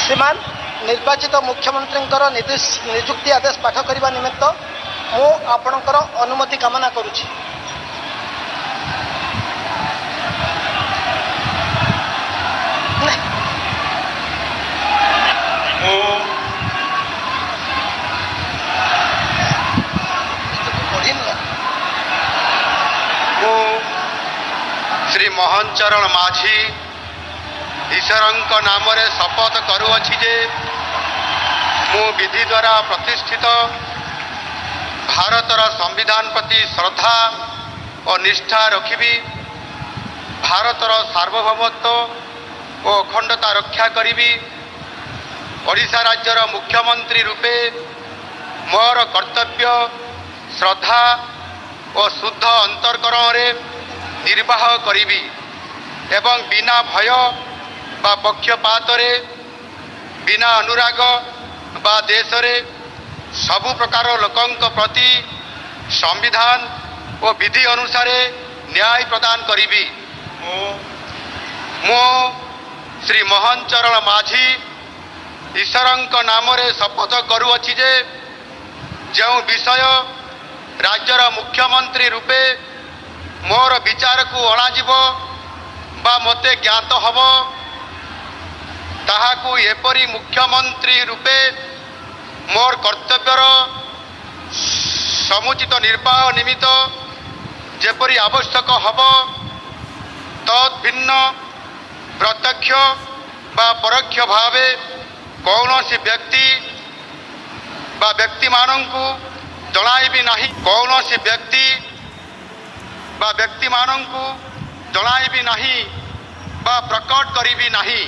श्रीमान निर्वाचित मुख्यमंत्री निजुक्ति आदेश पाठ करने निमित्त मु आपणकर अनुमति कामना करुछि। श्री मोहन चरण माझी ईश्वरंक नाम रे शपथ करुअछि जे मु विधि द्वारा प्रतिष्ठित भारतर संविधान प्रति श्रद्धा और निष्ठा रखिबी, भारतर सार्वभौमत्व और अखंडता रक्षा करिबी, ओडिशा राज्यर मुख्यमंत्री रूपे मोर कर्तव्य श्रद्धा और शुद्ध अंतरकरण रे निर्वाह करिबी एवं बिना भय बा पक्षपात रे बिना अनुराग बा देश रे सबु प्रकार लोकंक प्रति संविधान और विधि अनुसार न्याय प्रदान करिबी। मो श्री मोहन चरण माझी ईश्वरंक नाम रे शपथ करुअछि जे जो विषय राज्यर मुख्यमंत्री रूपे मोर विचार को अणाजिब बा मते ज्ञात हब ताहाकु एपरी मुख्यमंत्री रूपे मोर कर्तव्यर समुचित निर्वाह निमित्त जेपरी आवश्यक हब तत् भिन्न प्रत्यक्ष बा परोक्ष भावे कौनसी व्यक्ति बा व्यक्ति मानंकु जणाइबी नाही, कौनसी व्यक्ति बा व्यक्ति मानंकु जणाइबी नाही बा प्रकट करिबी नाही।